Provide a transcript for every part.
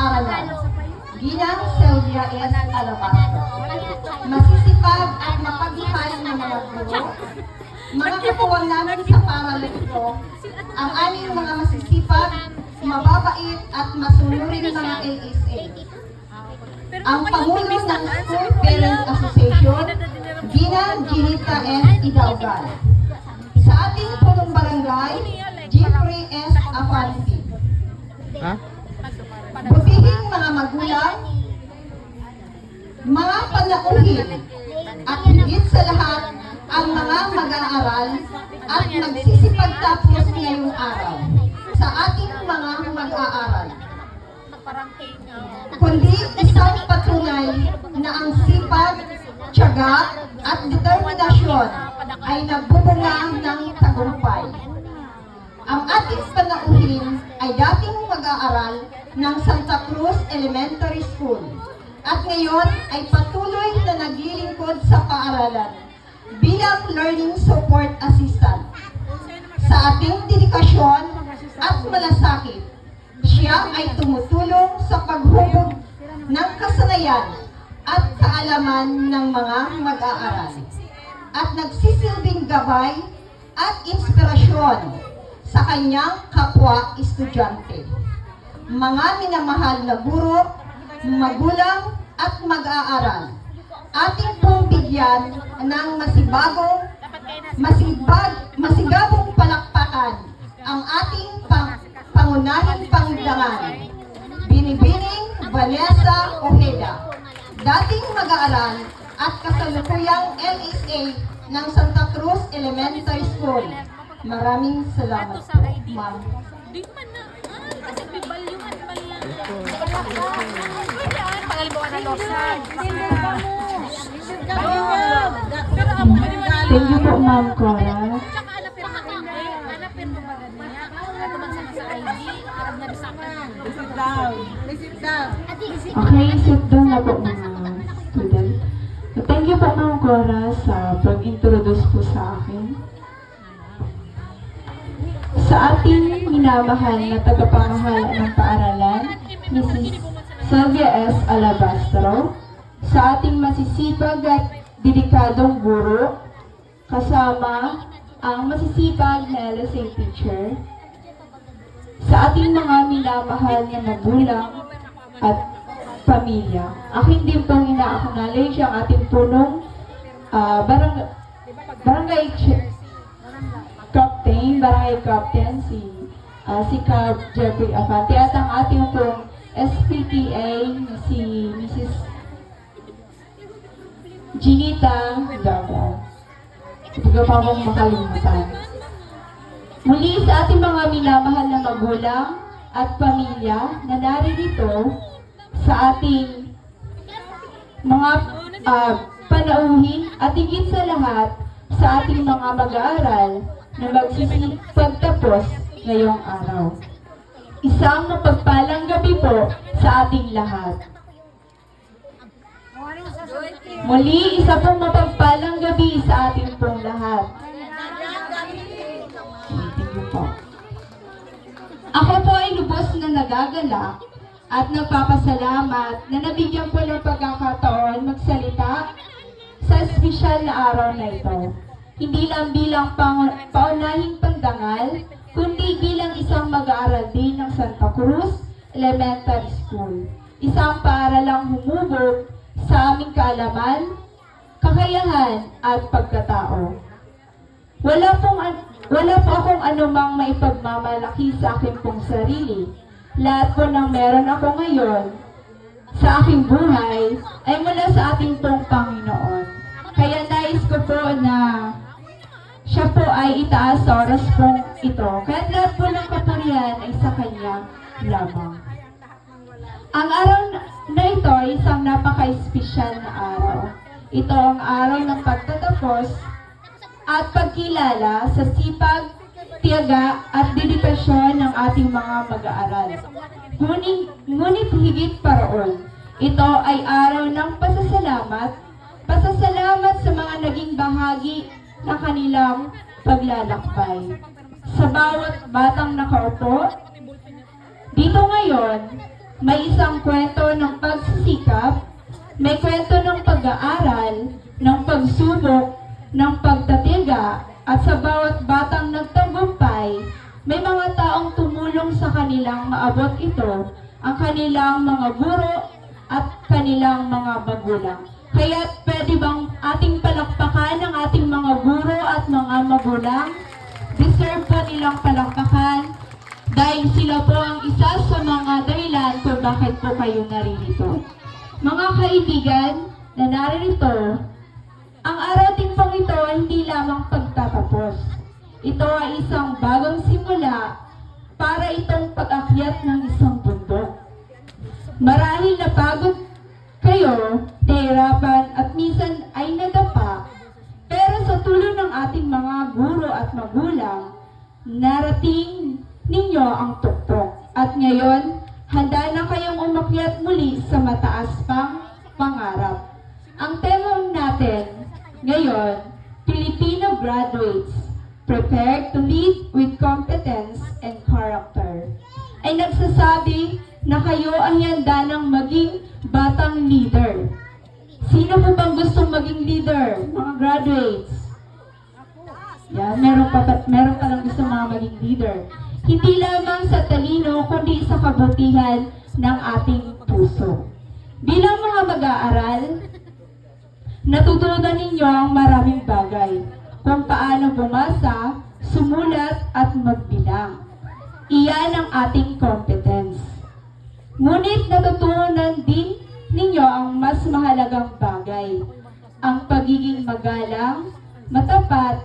pangalan. Ginang Sylvia S. Alabastro. Masisipag at mapagmahal ng mga guro. Mga katuwang namin sa paaralan ito, ang aming mga masisipag, mababait at masunurin ng mga LSA. Ang Pangulo ng School Parent Association, Ginang Ginita S. Idaugal. Sa ating punong barangay, Jeffrey S. Afansi. Butihing mga magulang, mga panauhin, at higit sa lahat, ang mga mag-aaral at nagsisipagtapos ngayong araw sa ating mga mag-aaral. Kundi isang patunay na ang sipag, tiyaga at determinasyon ay nagbubunga ng tagumpay. Ang ating panauhin ay dating mag-aaral ng Santa Cruz Elementary School at ngayon ay patuloy na naglilingkod sa paaralan bilang Learning Support Assistant. Sa ating dedikasyon at malasakit, siya ay tumutulong sa paghubog ng kasanayan at kaalaman ng mga mag-aaral at nagsisilbing gabay at inspirasyon sa kanyang kapwa-estudyante. Mga minamahal na guro, magulang at mag-aaral, ating pong bigyan ng masigabong palakpakan ang ating pangunahing pangdangan, Binibining Vanessa Ojeda, dating mag-aaral at kasalukuyang LSA ng Santa Cruz Elementary School. Maraming salamat po, ma'am. Di man na, kasi may balyuhan pala. Pangalibuan na losan. Pero ako maniwala. Thank you po, Ma'am Cora. Tsaka alapin mo maganda. Alapin mo maganda niya. Ano man sa ID, arag na bisa ka. Sit down. Sit down. Okay, sit down na po mga student. Thank you po, Ma'am Cora, sa pag-introduce po sa akin. Sa ating minamahal na tagapamahala ng paaralan, Mrs. Sylvia S. Alabastro, sa ating masisipag at dedikadong guro, kasama ang masisipag na LSA teacher, sa ating mga minamahal na magulang at pamilya. Akin din pong ina-acknowledge ang ating punong barangay captain, si Cap Jeffrey Afante, at ang ating pong SPTA, si Mrs. Ginita Idaugal. Hindi ko pa akong makalimutan. Muli sa ating mga minamahal na magulang at pamilya na naririto sa ating mga panauhin at higit sa lahat sa ating mga mag-aaral na magsisipagtapos ngayong araw. Isang mapagpalang gabi po sa ating lahat. Muli, isa pong mapagpalang gabi sa ating pong lahat. Thank you po. Ako po ay lubos na nagagalak at nagpapasalamat na nabigyan po ng pagkakataon magsalita sa espesyal na araw na ito. Hindi lang bilang paunahing pandangal, kundi bilang isang mag-aaral din ng Santa Cruz Elementary School. Isang paaralang humubog sa aming kaalaman, kakayahan at pagkatao. Wala po akong anumang maipagmamalaki sa aking pong sarili. Lahat po ng meron ako ngayon sa aking buhay ay mula sa ating pong Panginoon. Kaya nais ko po na siya po ay itaas sa oras pong ito. Kaya lahat po ng kapurihan ay sa Kanya lamang. Ang araw na ito ay isang napaka-espesyal na araw. Ito ang araw ng pagtatapos at pagkilala sa sipag, tiyaga at dedikasyon ng ating mga mag-aaral. Ngunit higit pa roon, ito ay araw ng pasasalamat sa mga naging bahagi na kanilang paglalakbay. Sa bawat batang nakaupo dito ngayon, May isang kwento ng pagsisikap, may kwento ng pag-aaral, ng pagsubok, ng pagtatiga, at sa bawat batang nagtagumpay, may mga taong tumulong sa kanilang maabot ito, ang kanilang mga guro at kanilang mga magulang. Kaya pwede bang ating palakpakan ang ating mga guro at mga magulang? Deserve po nilang palakpakan dahil sila po ang isa sa mga dahilan kung bakit po kayo naririto. Mga kaibigan na naririto, ang araw din pong ito ay hindi lamang pagtatapos. Ito ay isang bagong simula para itong pag-akyat ng isang bundok. Marahil napagod kayo, nahirapan at minsan ay nadapa, pero sa tulong ng ating mga guro at magulang, narating ninyo ang tuktok. At ngayon, handa na kayong umakyat muli sa mataas pang pangarap. Ang tema natin ngayon, Filipino graduates, prepared to lead with competence and character, ay nagsasabi na kayo ay handa ng maging batang leader. Sino po bang gustong maging leader? Mga graduates. Yan, meron pa lang gusto mga maging leader. Hindi lamang sa talino, kundi sa kabutihan ng ating puso. Bilang mga mag-aaral, natutunan ninyo ang maraming bagay kung paano bumasa, sumulat at magbilang. Iyan ang ating competence. Ngunit natutunan din ninyo ang mas mahalagang bagay, ang pagiging magalang, matapat,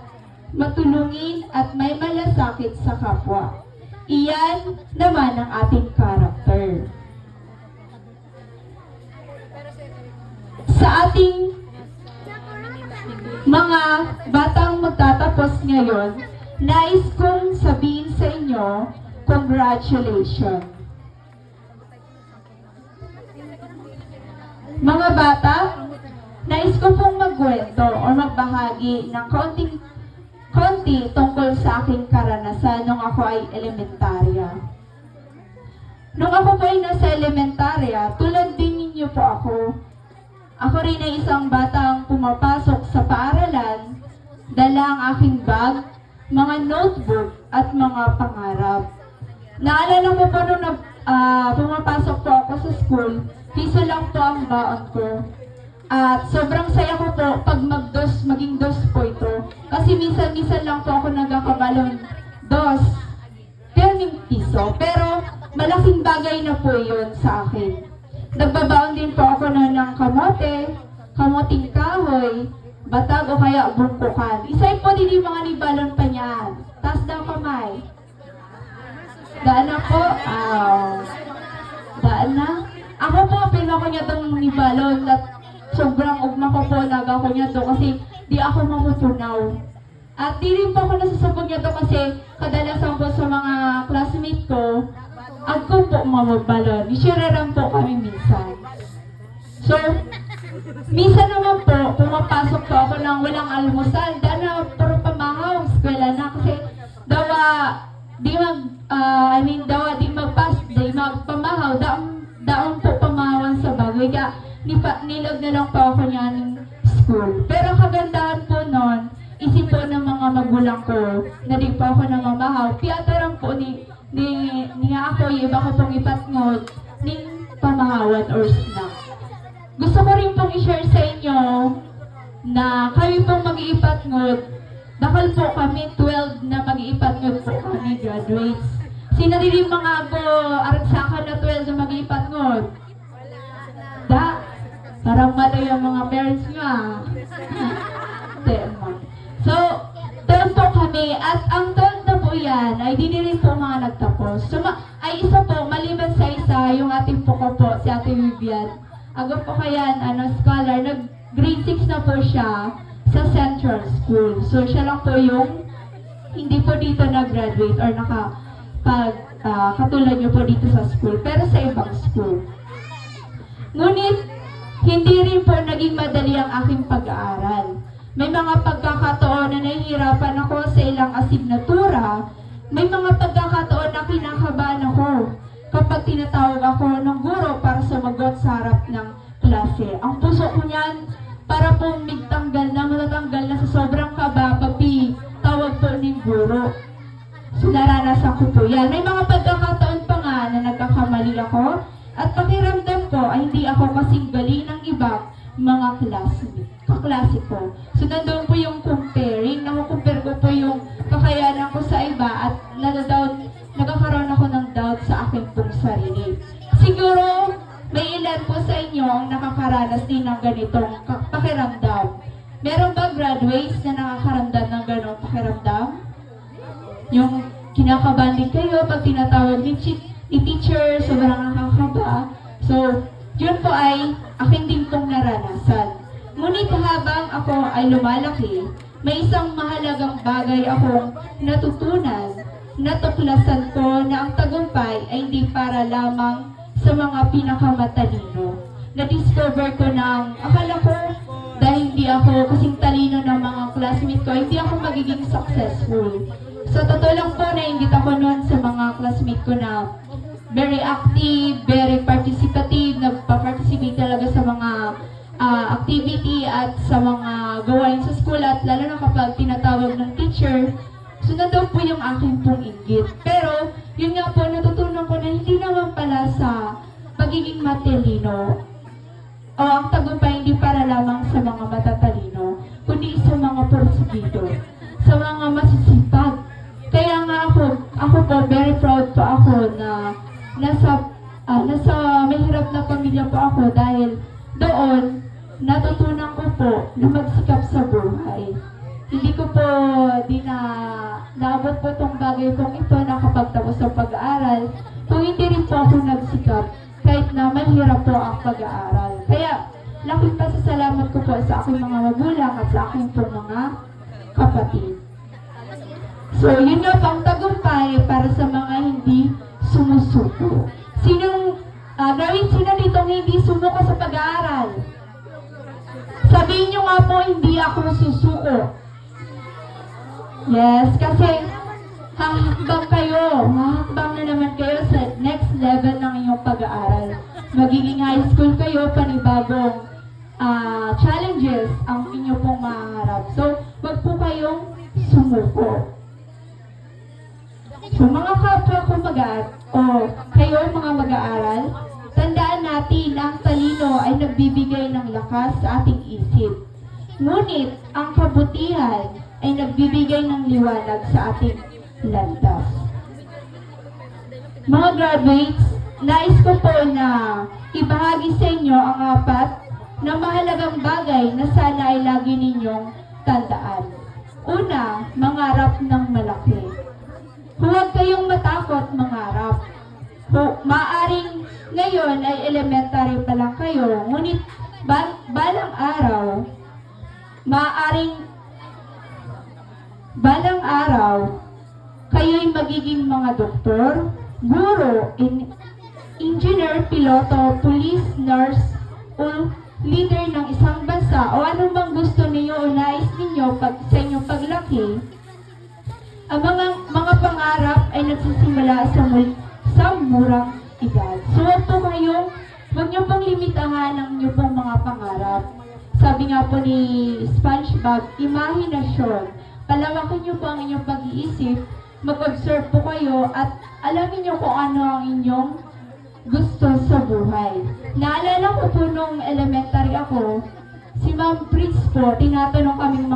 matulungin at may malasakit sa kapwa. Iyan naman ang ating character. Sa ating mga batang magtatapos ngayon, nais kong sabihin sa inyo, congratulations. Mga bata, nais ko pong magkwento o magbahagi ng konti tungkol sa aking karanasan nung ako ay elementarya. Nung ako po ay nasa elementarya, tulad din ninyo po ako. Ako rin ay isang batang pumapasok sa paaralan, dala ang aking bag, mga notebook at mga pangarap. Naalala ko po nung pumapasok po ako sa school, piso lang po ang baon ko. At sobrang saya ko po pag maging dos po ito. Kasi minsan lang po ako nagkakabalon dos, pirming piso. Pero malaking bagay na po yun sa akin. Nagbabaon din po ako ng kamote, kamoting kahoy, batag o kaya bungkukan. Isay po din yung mga nibalon pa niyan. Taas daw kamay. Daan na po. Daan na. Ako po, pinaka ko niya itong nibalon at sobrang ugma ko po nagako niya to kasi di ako mamutunaw. At di rin po ako nasasabog niya to kasi kadalasan po sa mga classmate ko, ako po mamabalon. Isiraran po kami minsan. So, minsan naman po, pumapasok po ako ng walang almusal. Daan na, puro pamahaw, eskwela na kasi dawa, di magpamahaw, daon po pamahawan sa bagoy. Kaya nilag na lang po ako niya ng school. Pero kagandahan po nun, isip po ng mga magulang ko na di po ako namamahaw. Piyataran po ni ako, iba ko pong ipatngod ning pamahawan or snack. Gusto ko rin pong i-share sa inyo na kami pong mag-iipatngod. Dakal po kami, 12 na mag-iipatngod po kami, graduates. Sino rin mga ako, aragsakan na 12 na mag-iipatngod? Parang mali yung mga parents nyo So, 12 po kami at ang 12 na po yan ay di rin po mga nagtapos. So, ay isa po, maliban sa isa, yung ating po si Ate Vivian. Ako po kaya, scholar, grade 6 na po siya sa Central School. So, siya lang po yung hindi po dito nag-graduate or katulad nyo po dito sa school, pero sa ibang school. Ngunit, hindi rin po naging madali ang aking pag-aaral. May mga pagkakataon na nahihirapan ako sa ilang asignatura. May mga pagkakataon na kinakabahan ako kapag tinatawag ako ng sumagot sa harap ng klase. Ang puso ko niyan, para po matatanggal na sa sobrang kaba, tawag po ng guro. So, naranasan ko po yan. May mga pagkakataon pa nga na nagkakamali ako at pakiramdam ko ay hindi ako kasing galing ng ibang mga kaklase ko. So, nandun po yung comparing. Nakukumpare ko po yung kakayanan ko sa iba at nagkakaroon ako ng doubt sa aking pong sarili. Siguro, may ilan po sa inyo ang nakakaranas din ng ganitong pakiramdam. Meron ba graduates na nakakaramdam ng ganong pakiramdam? Yung kinakabahan din kayo pag tinatawag ni teacher, sobrang nakakaba. So, yun po ay akin din pong naranasan. Ngunit habang ako ay lumalaki, may isang mahalagang bagay akong natutunan, natuklasan ko na ang tagumpay ay hindi para lamang sa mga pinakamatalino. Na-discover ko na akala ko dahil hindi ako kasing talino ng mga classmate ko, hindi ako magiging successful. So, totoo lang po, nainggit ako noon sa mga classmate ko na very active, very participative, nagpa-participate talaga sa mga activity at sa mga gawain sa school at lalo na kapag tinatawag ng teacher, so nandun po yung aking pong inggit. Pero, yun nga po, natutunan ko na hindi naman pala sa pagiging matalino o ang tagumpay hindi para lamang sa mga matatalino, kundi sa mga porsigido, sa mga masisipag. Kaya nga ako po, very proud po ako na nasa mahirap na pamilya po ako dahil doon, natutunan ko po na magsikap sa buhay. Hindi ko po naabot po itong bagay kong ito nakapagtapos sa pag-aaral kung hindi rin po ako nagsikap kahit na mahirap po ang pag-aaral. Kaya, laking pasasalamat ko po sa aking mga magulang at sa aking po mga kapatid. So, yun nga po ang tagumpay para sa mga hindi sumusuko. Sino dito hindi sumuko sa pag-aaral? Sabihin nyo nga po, hindi ako susuko. Yes, kasi hahakbang na naman kayo sa next level ng inyong pag-aaral. Magiging high school kayo, panibagong challenges ang inyo pong maharap. So, wag po kayong sumuko. So, mga kapwa ko kayo mga mag-aaral, tandaan natin na ang talino ay nagbibigay ng lakas sa ating isip. Ngunit, ang kabutihan ay nagbibigay ng liwanag sa ating landas. Mga graduates, nais ko po na ibahagi sa inyo ang 4 na mahalagang bagay na sana ay lagi ninyong tandaan. Una, mangarap ng malaki. Huwag kayong matakot mangarap. Maaring ngayon ay elementary pa lang kayo, ngunit balang araw, kayo'y magiging mga doktor, guro, engineer, piloto, police, nurse, o leader ng isang bansa o anumang gusto niyo o nais ninyo sa inyong paglaki. Ang mga pangarap ay nagsisimula sa murang edad. So, huwag niyo pong limitahan ang niyo pong mga pangarap. Sabi nga po ni SpongeBob, imahinasyon. Palawakin niyo po ang inyong pag-iisip, mag-observe po kayo at alamin niyo kung ano ang inyong gusto sa buhay. Naalala ko po nung elementary ako, si Ma'am Pritz po, tinatanong kaming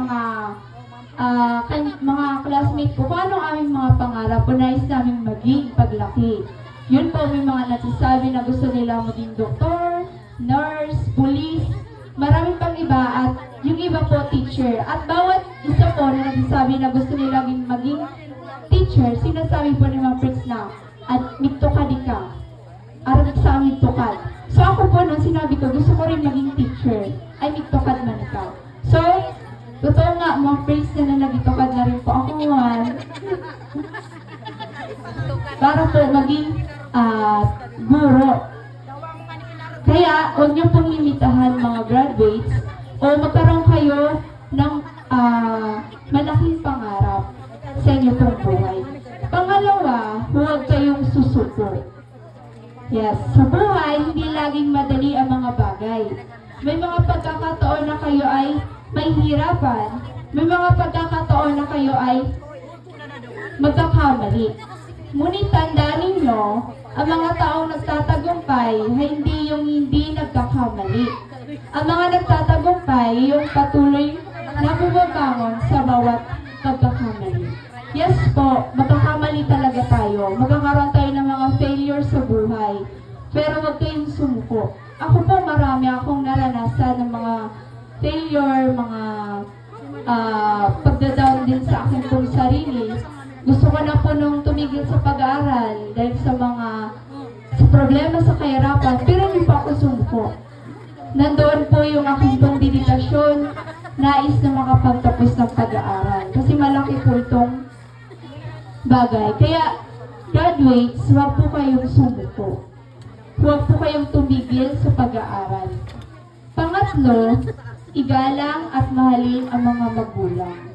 mga classmates ko kung ano aming mga pangarap o nais namin maging paglaki. Yun po, may mga nagsasabi na gusto nila maging doktor, nurse, police, marami pang iba at yung iba po teacher. At bawat isa po na nagsasabi na gusto nila maging teacher, sinasabi po ni Ma'am Pritz na at mitokad ka. Arap sa amin tukad. So ako po nung sinabi ko, gusto ko rin maging teacher, ay mitokad man ka. So, totoo nga, Ma'am Pritz na nagitokad na rin po ako para po maging guro. Kaya, huwag niyo pong limitahan mga graduates o magkaroon kayo ng malaking pangarap sa inyo pong buhay. Pangalawa, huwag kayong susuko. Yes, sa buhay, hindi laging madali ang mga bagay. May mga pagkakataon na kayo ay may hirapan. May mga pagkakataon na kayo ay magkakamali. Ngunit tandaan ninyo, ang mga taong nagtatagumpay ay hindi yung hindi nagkakamali. Ang mga nagtatagumpay ay yung patuloy na bumabangon sa bawat pagkakamali. Yes po, magkakamali talaga tayo. Magkakaroon tayo ng mga failure sa buhay. Pero huwag kayong sumuko. Ako po marami akong naranasan ng mga failure, mga pagdadown din sa akin pong sarili. Gusto ko na po nung tumigil sa pag-aaral dahil sa mga problema sa kahirapan, pero hindi pa ako sumuko. Nandoon po yung aking pong dedikasyon, nais na makapagtapos ng pag-aaral. Kasi malaki po itong bagay. Kaya, graduates, huwag po kayong sumuko. Huwag po kayong tumigil sa pag-aaral. Pangatlo, igalang at mahalin ang mga magulang.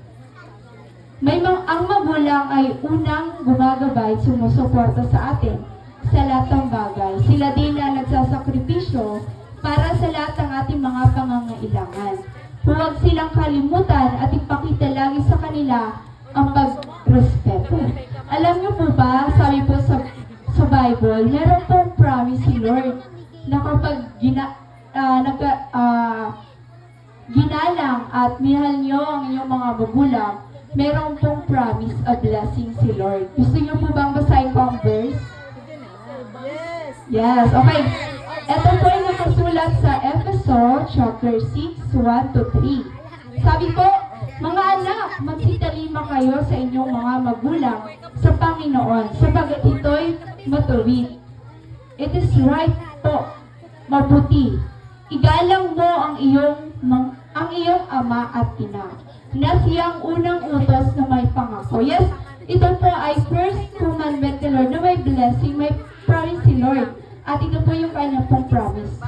Ang magulang ay unang gumagabay, sumusuporta sa atin sa lahat ng bagay. Sila din na nagsasakripisyo para sa lahat ng ating mga pangangailangan. Huwag silang kalimutan at ipakita lagi sa kanila ang pagrespeto. Alam niyo po ba, sabi po sa Bible, meron pong promise si Lord na kapag ginalang at minahal niyo ang inyong mga magulang, meron pong promise a blessing si Lord. Gusto niyo po bang basahin ko ang verse? Yes, okay. Ito po ay nakasulat sa Ephesians chapter 6, 1-3. Sabi ko, mga anak, magsitalima kayo sa inyong mga magulang sa Panginoon, sapagat ito'y matuwid. It is right po, mabuti. Igalang mo ang iyong ama at ina, na siyang unang utos na may pangako. Yes, ito po ay first commandment ni Lord na may blessing, may promise si Lord. At ito po yung kanyang pong promise.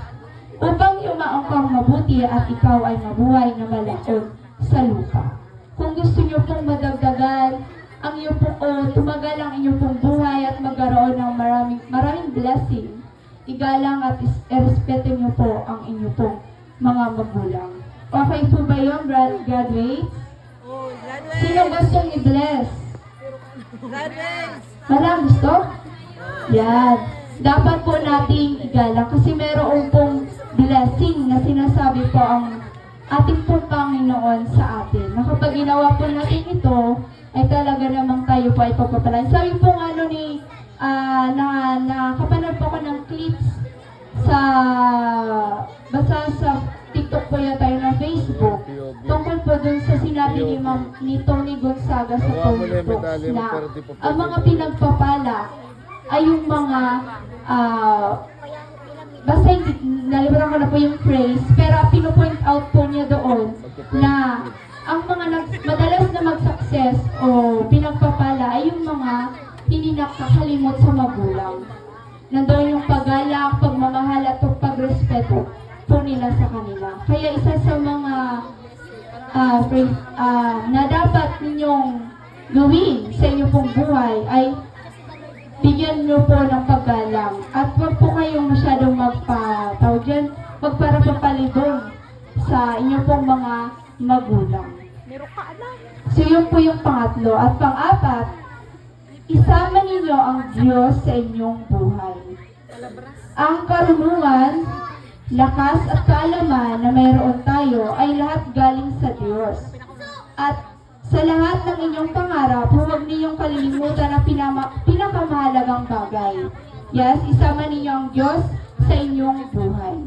Upang yumaong kang mabuti at ikaw ay mabuhay na malaon sa lupa. Kung gusto niyo pong madagdagan ang iyong pong, tumagal ang inyong pong buhay at magkaroon ng maraming blessing, igalang at irespeto niyo po ang inyong pong mga magulang. Okay po ba yun, graduates? Sino gustong i-bless? Wala gusto? Yan. Dapat po nating igalang kasi meron pong blessing na sinasabi po ang ating pong Panginoon sa atin. Na kapag ginawa po natin ito, ay talaga namang tayo po ay pagpapalain. Sabi po ano ni, nakapanood po ko ng clips basta sa TikTok po yata tayo na Facebook, tungkol po dun sa sinabi ni Tony Gonzaga sa Tony Talks na ang mga pinagpapala ay yung mga basta nalimutan ko na po yung phrase, pero pinupoint out po niya doon na ang mga madalas na mag-success o pinagpapala ay yung mga hindi nakakalimot sa magulang. Nandoon yung paggalak, pagmamahal at pagrespeto po nila sa kanila. Kaya isa sa mga na dapat ninyong gawin sa inyong pong buhay ay bigyan nyo po ng paggalang at huwag po kayong masyadong magparapapalibong sa inyong pong mga magulang. So yun po yung pangatlo. At pang-apat, isama ninyo ang Diyos sa inyong buhay. Ang karunungan, lakas at kaalaman na mayroon tayo ay lahat galing sa Diyos. At sa lahat ng inyong pangarap, huwag ninyong kalilimutan ang pinakamahalagang bagay. Yes, isama ninyo ang Diyos sa inyong buhay.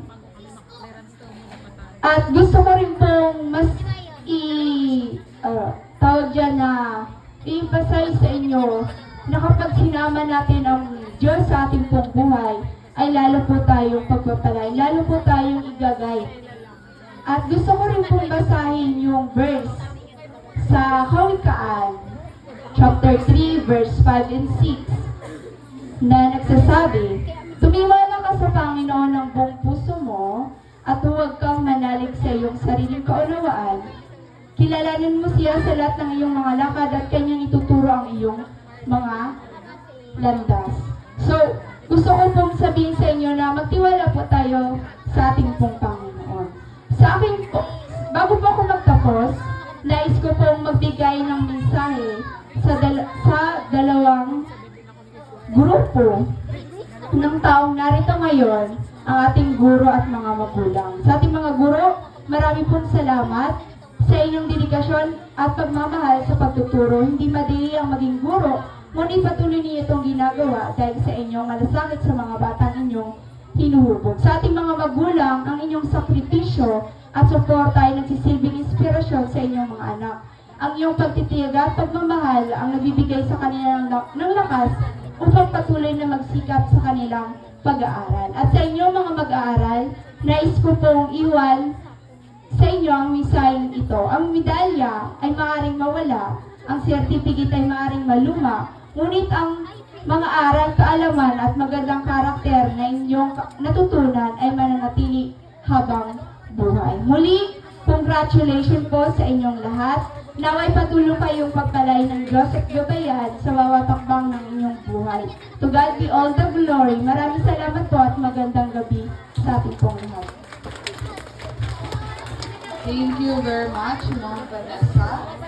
At gusto ko rin pong mas tawag dyan na i-emphasize sa inyo na kapag sinama natin ang Diyos sa ating pong buhay, ay lalo po tayong pagpapalay, lalo po tayong igagay. At gusto ko rin pong basahin yung verse sa Kawikaan, chapter 3, verse 5 and 6, na nagsasabi, tumiwala ka sa Panginoon ng buong puso mo, at huwag kang manalig sa iyong sariling kaunawaan. Kilalanin mo siya sa lahat ng iyong mga lakad at kanyang ituturo ang iyong mga landas. So, gusto ko pong sabihin sa inyo na magtiwala po tayo sa ating pong Panginoon. Sa akin po, bago po ako magtapos, nais ko pong magbigay ng mensahe sa dalawang grupo ng taong narito ngayon, ang ating guro at mga magulang. Sa ating mga guro, marami pong salamat sa inyong dedikasyon at pagmamahal sa pagtuturo. Hindi madali ang maging guro, ngunit patuloy niyo itong ginagawa dahil sa inyong malasakit sa mga batang inyong hinuhubog. Sa ating mga magulang, ang inyong sakripisyo at suporta ay nagsisilbing inspirasyon sa inyong mga anak. Ang iyong pagtitiyaga at pagmamahal ang nagbibigay sa kanila ng lakas upang patuloy na magsikap sa kanilang pag-aaral. At sa inyong mga mag-aaral, nais ko pong iwan sa inyo ang misayang ito. Ang medalya ay maaaring mawala, ang certificate ay maaaring maluma, ngunit ang mga aral, kaalaman at magandang karakter na inyong natutunan ay mananatili habang buhay. Muli, congratulations po sa inyong lahat. Naway patuloy kayong pagpalay ng Diyos at gabayan sa bawat takbang ng inyong buhay. To God be all the glory. Maraming salamat po at magandang gabi sa ating pong lahat. Thank you very much, Ma'am Vanessa.